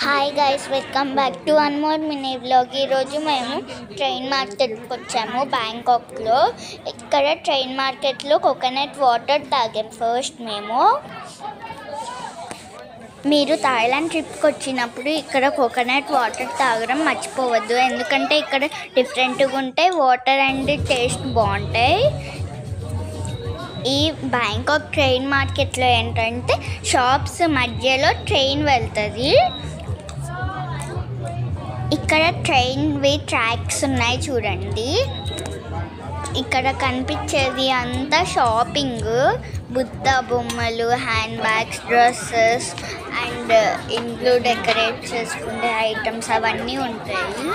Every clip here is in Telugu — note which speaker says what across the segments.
Speaker 1: Hi guys, welcome back to one more mini vlog. ఈరోజు మేము ట్రైన్ మార్కెట్కి వచ్చాము బ్యాంకాక్లో. ఇక్కడ ట్రైన్ మార్కెట్లో కోకోనట్ వాటర్ తాగాం ఫస్ట్ మేము. మీరు థాయిలాండ్ ట్రిప్కి వచ్చినప్పుడు ఇక్కడ కోకోనట్ వాటర్ తాగడం మర్చిపోవద్దు, ఎందుకంటే ఇక్కడ డిఫరెంట్గా ఉంటాయి వాటర్ అండ్ టేస్ట్ బాగుంటాయి. ఈ బ్యాంకాక్ ట్రైన్ మార్కెట్లో ఏంటంటే షాప్స్ మధ్యలో ట్రైన్ వెళ్తుంది. ఇక్కడ ట్రైన్వి ట్రాక్స్ ఉన్నాయి చూడండి. ఇక్కడ కనిపించేది అంతా షాపింగ్, బుద్ధ బొమ్మలు, హ్యాండ్ బ్యాగ్స్, డ్రెస్సెస్ అండ్ ఇంట్లో డెకరేట్ చేసుకునే ఐటమ్స్ అవన్నీ ఉంటాయి.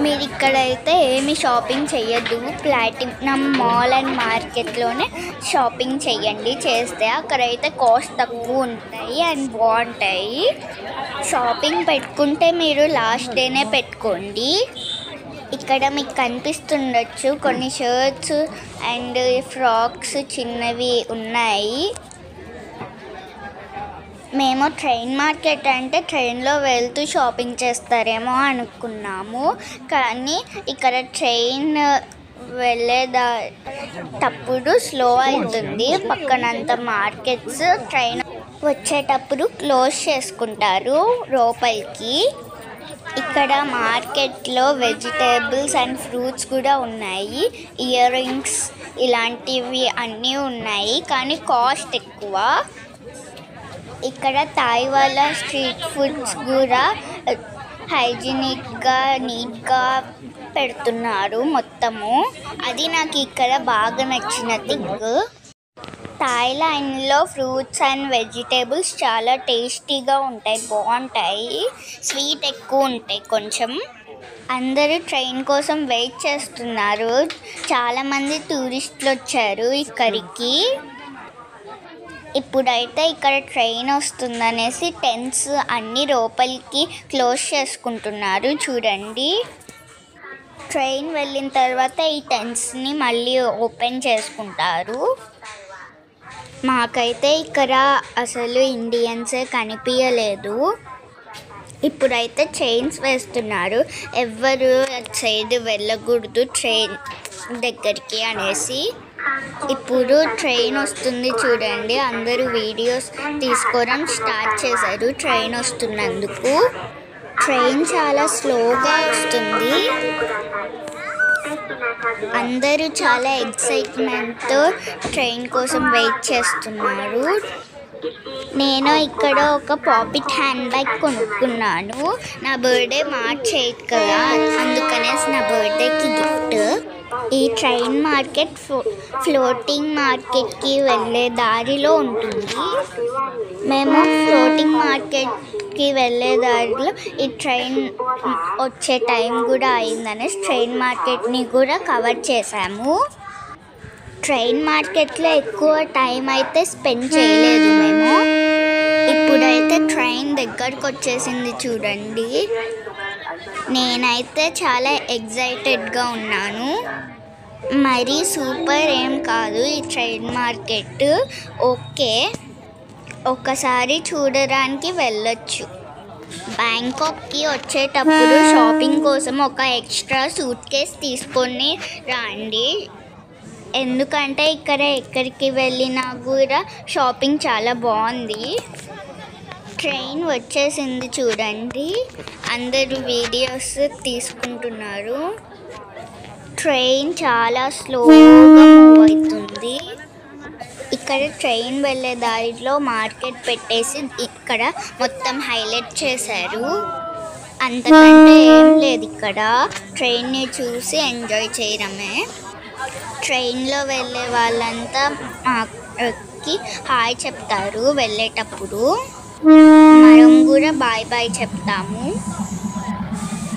Speaker 1: మీరు ఇక్కడైతే ఏమి షాపింగ్ చేయొద్దు, ప్లాటినం మాల్ అండ్ మార్కెట్లోనే షాపింగ్ చేయండి. చేస్తే అక్కడైతే కాస్ట్ తక్కువ ఉంటాయి అండ్ బాగుంటాయి. షాపింగ్ పెట్టుకుంటే మీరు లాస్ట్ డేనే పెట్టుకోండి. ఇక్కడ మీకు కనిపిస్తుండొచ్చు కొన్ని షర్ట్స్ అండ్ ఫ్రాక్స్ చిన్నవి ఉన్నాయి. మేము ట్రైన్ మార్కెట్ అంటే ట్రైన్లో వెళ్తూ షాపింగ్ చేస్తారేమో అనుకున్నాము, కానీ ఇక్కడ ట్రైన్ వెళ్ళేటప్పుడు స్లో అవుతుంది. పక్కనంత మార్కెట్స్ ట్రైన్ వచ్చేటప్పుడు క్లోజ్ చేసుకుంటారు లోపలికి. ఇక్కడ మార్కెట్లో వెజిటేబుల్స్ అండ్ ఫ్రూట్స్ కూడా ఉన్నాయి. ఇయర్ రింగ్స్ ఇలాంటివి అన్నీ ఉన్నాయి, కానీ కాస్ట్ ఎక్కువ. ఇక్కడ థాయ్ వాళ్ళ స్ట్రీట్ ఫుడ్స్ కూడా హైజీనిక్గా నీట్గా పెడుతున్నారు మొత్తము. అది నాకు ఇక్కడ బాగా నచ్చిన థింగ్. థాయిలాండ్లో ఫ్రూట్స్ అండ్ వెజిటేబుల్స్ చాలా టేస్టీగా ఉంటాయి, బాగుంటాయి. స్వీట్ ఎక్కువ ఉంటాయి కొంచెం. అందరూ ట్రైన్ కోసం వెయిట్ చేస్తున్నారు. చాలామంది టూరిస్టులు వచ్చారు ఇక్కడికి. ఇప్పుడైతే ఇక్కడ ట్రైన్ వస్తుందనేసి టెంట్స్ అన్నీ లోపలికి క్లోజ్ చేసుకుంటున్నారు చూడండి. ట్రైన్ వెళ్ళిన తర్వాత ఈ టెంట్స్ని మళ్ళీ ఓపెన్ చేసుకుంటారు. మాకైతే ఇక్కడ అసలు ఇండియన్సే కనిపించలేదు. ఇప్పుడైతే చైన్స్ వేస్తున్నారు, ఎవ్వరు అటు సైడ్ వెళ్ళకూడదు ట్రైన్ దగ్గరికి అనేసి. ఇప్పుడు ట్రైన్ వస్తుంది చూడండి, అందరూ వీడియోస్ తీసుకోవడం స్టార్ట్ చేశారు ట్రైన్ వస్తున్నందుకు. ట్రైన్ చాలా స్లోగా వస్తుంది. అందరూ చాలా ఎక్సైట్మెంట్తో ట్రైన్ కోసం వెయిట్ చేస్తున్నారు. నేను ఇక్కడ ఒక పాపిట్ హ్యాండ్ బ్యాగ్ కొనుక్కున్నాను. నా బర్త్డే మార్చ్ 8 కదా, అందుకనేసి నా బర్త్డేకి గిఫ్ట్. ఈ ట్రైన్ మార్కెట్ ఫ్లోటింగ్ మార్కెట్కి వెళ్ళే దారిలో ఉంటుంది. మేము ఫ్లోటింగ్ మార్కెట్కి వెళ్ళే దారిలో ఈ ట్రైన్ వచ్చే టైం కూడా అయిందని ట్రైన్ మార్కెట్ని కూడా కవర్ చేసాము. ట్రైన్ మార్కెట్లో ఎక్కువ టైం అయితే స్పెండ్ చేయలేదు మేము. ఇప్పుడైతే ట్రైన్ దగ్గరకు వచ్చేసింది చూడండి. నేనైతే చాలా ఎగ్జైటెడ్గా ఉన్నాను. మరీ సూపర్ ఏం కాదు ఈ ట్రైన్ మార్కెట్, ఓకే, ఒకసారి చూడడానికి వెళ్ళొచ్చు. బ్యాంకాక్కి వచ్చేటప్పుడు షాపింగ్ కోసం ఒక ఎక్స్ట్రా సూట్ కేస్ తీసుకొని రండి, ఎందుకంటే ఇక్కడ ఎక్కడికి వెళ్ళినా కూడా షాపింగ్ చాలా బాగుంది. ట్రైన్ వచ్చేసింది చూడండి, అందరూ వీడియోస్ తీసుకుంటున్నారు. ట్రైన్ చాలా స్లోగా మూవ్ అవుతుంది. ఇక్కడ ట్రైన్ వెళ్ళే దారిలో మార్కెట్ పెట్టేసి ఇక్కడ మొత్తం హైలైట్ చేశారు. అంతకంటే ఏం లేదు, ఇక్కడ ట్రైన్ని చూసి ఎంజాయ్ చేయడమే. ట్రైన్లో వెళ్ళే వాళ్ళంతా మాకి హాయ్ చెప్తారు వెళ్ళేటప్పుడు. మనం కూడా బాయ్ బాయ్ చెప్తాము.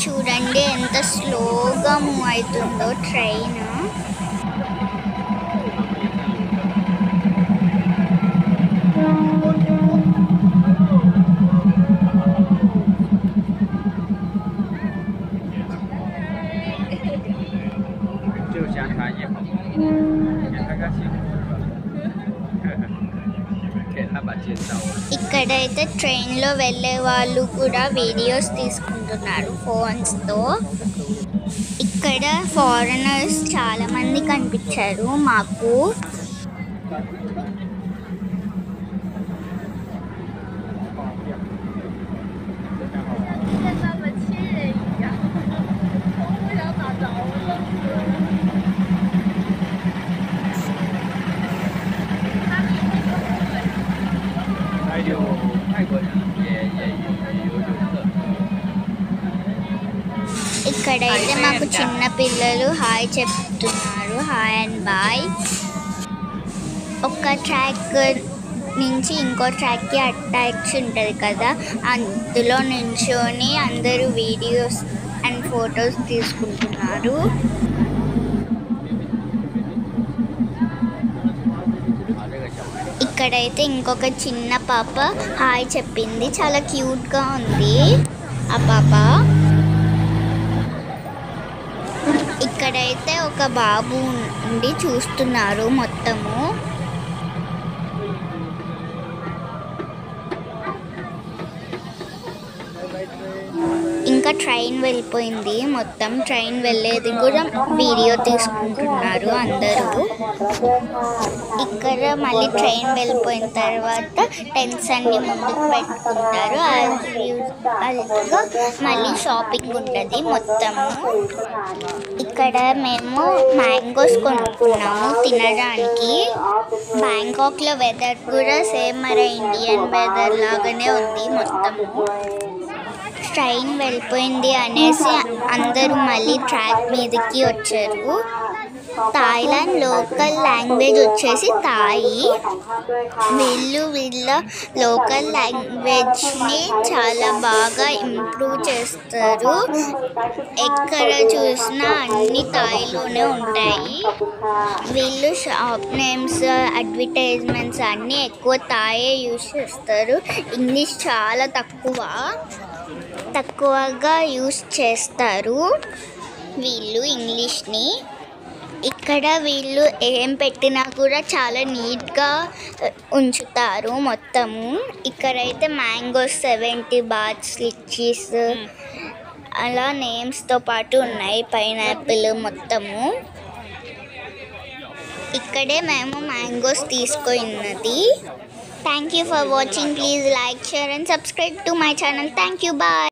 Speaker 1: చూడండి ఎంత స్లోగా మూవ్ అవుతుందో ట్రైన్. ఇక్కడ ఇక్కడైతే ట్రైన్లో వెళ్ళే వాళ్ళు కూడా వీడియోస్ తీసుకుంటున్నారు ఫోన్స్తో. ఇక్కడ ఫారినర్స్ చాలామంది కనిపించారు మాకు. ఇక్కడైతే మాకు చిన్న పిల్లలు హాయ్ చెప్తున్నారు, హాయ్ అండ్ బాయ్. ఒక ట్రాక్ నుంచి ఇంకో ట్రాక్కి అటాచ్ ఉంటుంది కదా, అందులో నించొని అందరూ వీడియోస్ అండ్ ఫొటోస్ తీసుకుంటున్నారు. ఇక్కడైతే ఇంకొక చిన్న పాప హాయ్ చెప్పింది, చాలా క్యూట్గా ఉంది ఆ పాప. ఇక్కడైతే ఒక బాబు ఉండి చూస్తున్నారు మొత్తము. ఇంకా ట్రైన్ వెళ్ళిపోయింది మొత్తం. ట్రైన్ వెళ్ళేది కూడా వీడియో తీసుకుంటున్నారు అందరూ. ఇక్కడ మళ్ళీ ట్రైన్ వెళ్ళిపోయిన తర్వాత టెంట్స్ అన్ని ముందుకు పెట్టుకుంటారు. అదిగా మళ్ళీ షాపింగ్ ఉంటుంది మొత్తము. ఇక్కడ మేము మ్యాంగోస్ కొనుక్కున్నాము తినడానికి. బ్యాంకాక్లో వెదర్ కూడా సేమ్ మన ఇండియన్ వెదర్ లాగానే ఉంది మొత్తము. ట్రైన్ వెళ్ళిపోయింది అనేసి అందరూ మళ్ళీ ట్రాక్ మీదకి వచ్చారు. థాయిలాండ్ లోకల్ లాంగ్వేజ్ వచ్చేసి థాయి. వీళ్ళ లోకల్ లాంగ్వేజ్ని చాలా బాగా ఇంప్రూవ్ చేస్తారు. ఎక్కడ చూసినా అన్ని థాయిలోనే ఉంటాయి. వీళ్ళు షాప్ నేమ్స్, అడ్వర్టైజ్మెంట్స్ అన్నీ ఎక్కువ థాయే యూజ్ చేస్తారు. ఇంగ్లీష్ చాలా తక్కువగా యూజ్ చేస్తారు వీళ్ళు ఇంగ్లీష్ని. ఇక్కడ వీళ్ళు ఏం పెట్టినా కూడా చాలా నీట్గా ఉంచుతారు మొత్తము. ఇక్కడైతే మ్యాంగోస్ 70 బాట్స్, లిచ్చీస్ అలా నేమ్స్తో పాటు ఉన్నాయి, పైనాపిల్ మొత్తము. ఇక్కడే మేము మ్యాంగోస్ తీసుకున్నది. Thank you for watching. Please like, share and subscribe to my channel. Thank you. Bye.